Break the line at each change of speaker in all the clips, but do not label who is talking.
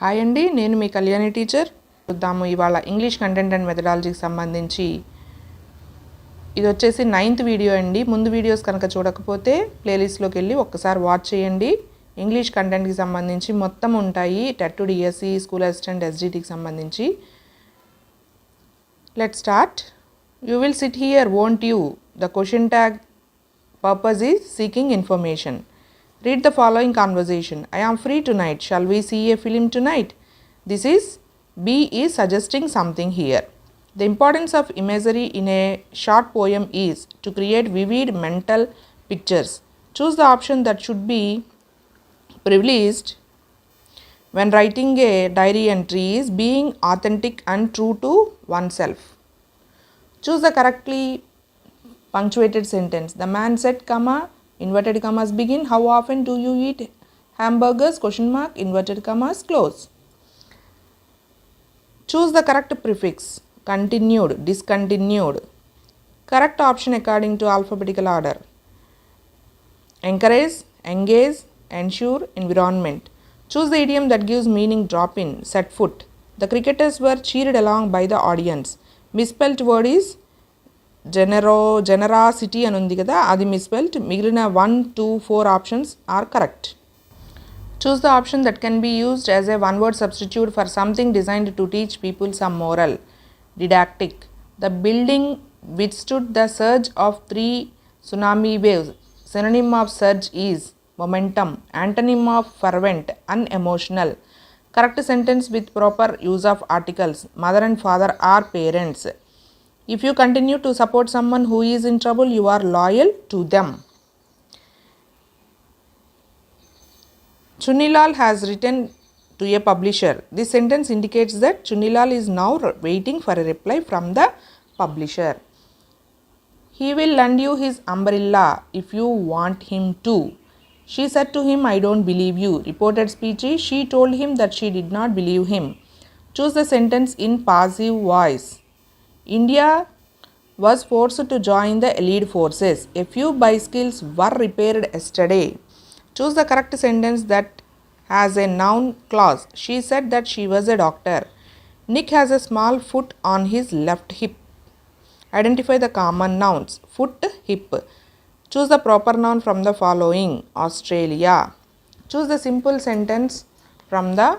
Hi అండి, నేను మీ Kalyani teacher. చూద్దాము ఇవాళ ఇంగ్లీష్ కంటెంట్ అండ్ మెథడాలజీకి సంబంధించి ఇది వచ్చేసి 9th వీడియో అండి. ముందు వీడియోస్ కనుక చూడకపోతే ప్లేలిస్ట్లోకి వెళ్ళి ఒక్కసారి వాచ్ చేయండి. ఇంగ్లీష్ కంటెంట్కి సంబంధించి మొత్తం ఉంటాయి. టెట్, DSC, స్కూల్ అసిస్టెంట్, SGTకి సంబంధించి. Let's start. You will SIT here, won't you? The question tag purpose is seeking information. Read the following conversation. I am free tonight. Shall we see a film tonight? This is B is suggesting something here. The importance of imagery in a short poem is to create vivid mental pictures. Choose the option that should be privileged when writing a diary entry is being authentic and true to oneself. Choose the correctly punctuated sentence. The man said, comma, inverted commas begin. How often do you eat hamburgers? Question mark, inverted commas close. Choose the correct prefix. Continued, discontinued. Correct option according to alphabetical order. Encourage, engage, ensure, environment. Choose the idiom that gives meaning. Drop in, set foot. The cricketers were cheered along by the audience. Misspelt word is generosity అని ఉంది కదా, అది misspelt. మిగిలిన 1, 2, 4 options are correct. Choose the option that can be used as a one word substitute for something designed to teach people some moral. Didactic. The building withstood the surge of 3 tsunami waves. Synonym of surge is momentum. Antonym of fervent, unemotional. Correct sentence with proper use of articles. Mother and father are parents. If you continue to support someone who is in trouble, you are loyal to them. Chunilal has written to a publisher. This sentence indicates that Chunilal is now waiting for a reply from the publisher. He will lend you his umbrella if you want him to. She said to him, I don't believe you. Reported speech is, she told him that she did not believe him. Choose the sentence in passive voice. India was forced to join the Allied forces. A few bicycles were repaired yesterday. Choose the correct sentence that has a noun clause. She said that she was a doctor. Nick has a small foot on his left hip. Identify the common nouns. Foot, hip. Choose the proper noun from the following. Australia. Choose the simple sentence from the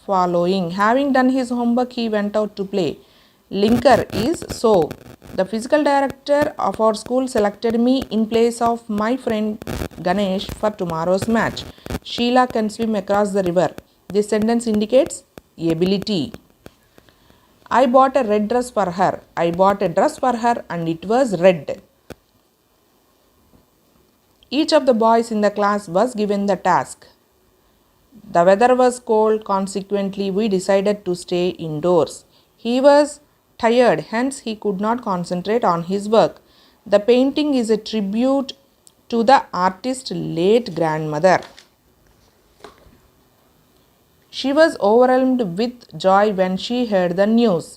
following. Having done his homework, he went out to play. Linker is so. The physical director of our school selected me in place of my friend Ganesh for tomorrow's match. Sheila can swim across the river. This sentence indicates ability. I bought a red dress for her. I bought a dress for her and it was red. Each of the boys in the class was given the task. The weather was cold, consequently we decided to stay indoors. He was tired, hence he could not concentrate on his work. The painting is a tribute to the artist's late grandmother. She was overwhelmed with joy when she heard the news.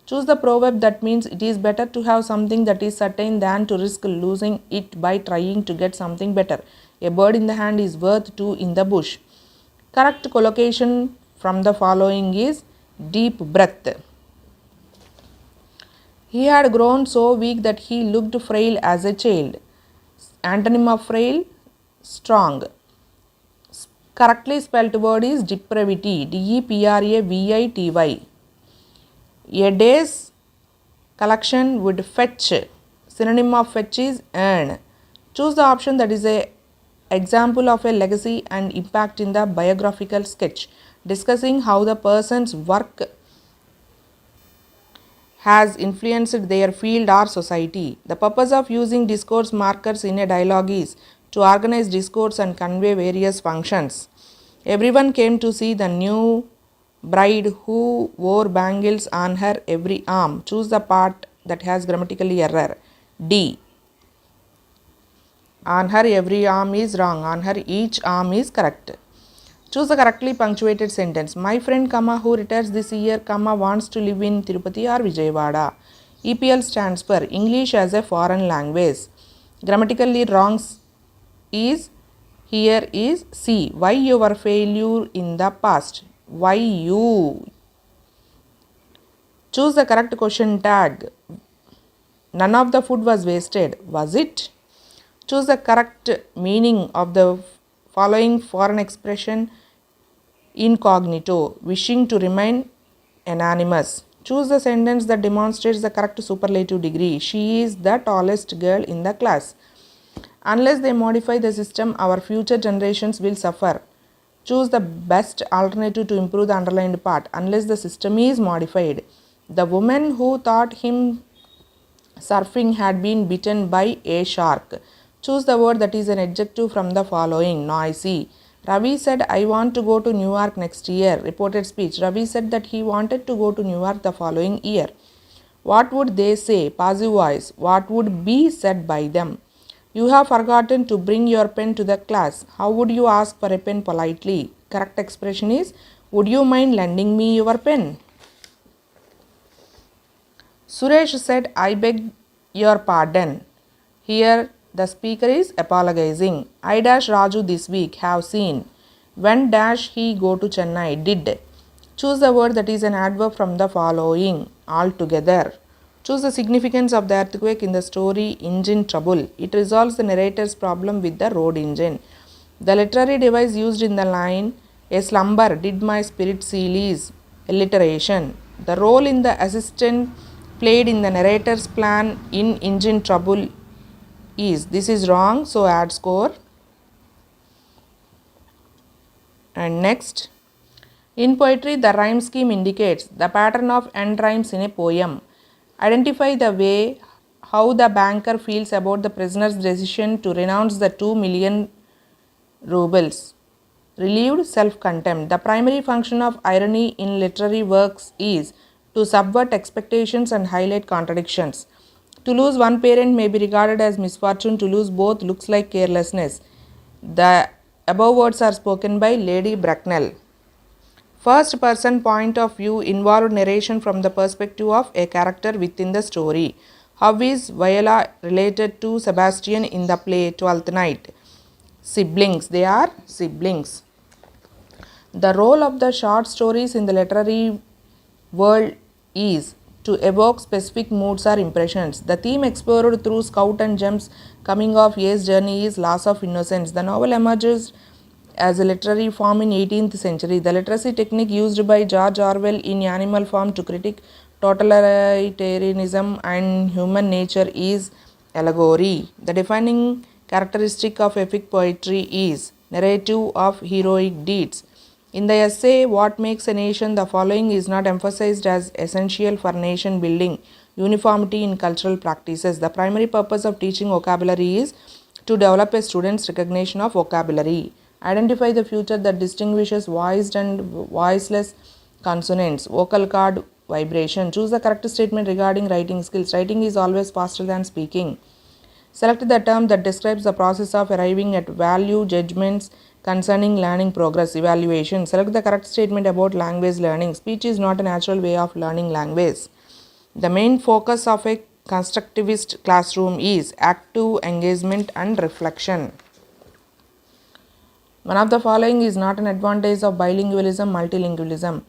Choose the proverb that means it is better to have something that is certain than to risk losing it by trying to get something better. A bird in the hand is worth 2 in the bush. Correct collocation from the following is deep breath. He had grown so weak that he looked frail as a child. Antonym of frail, strong. Correctly spelt word is depravity. DEPRAVITY. A day's collection would fetch. Synonym of fetch is earn. Choose the option that is a example of a legacy and impact in the biographical sketch, discussing how the person's work has influenced their field or society. The purpose of using discourse markers in a dialogue is to organize discourse and convey various functions. Everyone came to see the new bride who wore bangles on her every arm. Choose the part that has grammatical error. D. On her every arm is wrong. On her each arm is correct. Choose the correctly punctuated sentence. My friend, comma, who retires this year, comma, wants to live in Tirupati or Vijayawada. EPL stands for English as a foreign language. Grammatically wrong is here is C. Why your failure in the past. Why you? Choose the correct question tag. None of the food was wasted. Was it? Choose the correct meaning of the following foreign expression. Incognito, wishing to remain anonymous. Choose the sentence that demonstrates the correct superlative degree. She is the tallest girl in the class. Unless they modify the system, our future generations will suffer. Choose the best alternative to improve the underlined part. Unless the system is modified. The woman who taught him surfing had been bitten by a shark. Choose the word that is an adjective from the following. Noisy. Ravi said, I want to go to New York next year. Reported speech. Ravi said that he wanted to go to New York the following year. What would they say? Passive voice. What would be said by them? You have forgotten to bring your pen to the class. How would you ask for a pen politely? Correct expression is, would you mind lending me your pen? Suresh said, I beg your pardon. Here the speaker is apologizing. I dash Raju this week. Have seen. When dash he go to Chennai? Did. Choose the word that is an adverb from the following. Altogether. Choose the significance of the earthquake in the story Engine Trouble. It resolves the narrator's problem with the road engine. The literary device used in the line, a slumber did my spirit seal is alliteration. The role in the assistant played in the narrator's plan in Engine Trouble is. This is wrong, so add score. And next, in poetry, the rhyme scheme indicates the pattern of end rhymes in a poem. Identify the way how the banker feels about the prisoner's decision to renounce the 2 million rubles. Relieved self-contempt. The primary function of irony in literary works is to subvert expectations and highlight contradictions. To lose one parent may be regarded as misfortune. To lose both looks like carelessness. The above words are spoken by Lady Bracknell. First person point of view involved narration from the perspective of a character within the story. How is Viola related to Sebastian in the play Twelfth Night? Siblings. They are siblings. The role of the short stories in the literary world is to evoke specific moods or impressions. The theme explored through Scout and Gem's coming of age journey is loss of innocence. The novel emerges as a literary form in 18th century. The literacy technique used by George Orwell in Animal Farm to critique totalitarianism and human nature is allegory. The defining characteristic of epic poetry is narrative of heroic deeds. In the essay, What Makes a Nation, the following is not emphasized as essential for nation building: uniformity in cultural practices. The primary purpose of teaching vocabulary is to develop a student's recognition of vocabulary. Identify the feature that distinguishes voiced and voiceless consonants. Vocal cord vibration. Choose the correct statement regarding writing skills. Writing is always faster than speaking. Select the term that describes the process of arriving at value judgments concerning learning progress. Evaluation. Select the correct statement about language learning. Speech is not a natural way of learning language. The main focus of a constructivist classroom is active engagement and reflection. One of the following is not an advantage of bilingualism, multilingualism.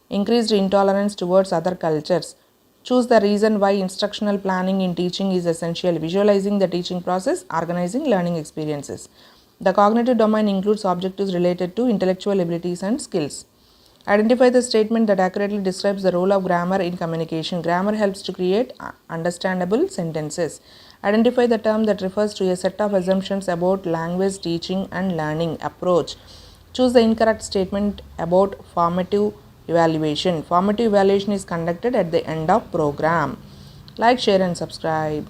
Increased intolerance towards other cultures. Choose the reason why instructional planning in teaching is essential. Visualizing the teaching process, organizing learning experiences. The cognitive domain includes objectives related to intellectual abilities and skills. Identify the statement that accurately describes the role of grammar in communication. Grammar helps to create understandable sentences. Identify the term that refers to a set of assumptions about language teaching and learning approach. Choose the incorrect statement about formative evaluation. Formative evaluation is conducted at the end of program. Like, share and subscribe.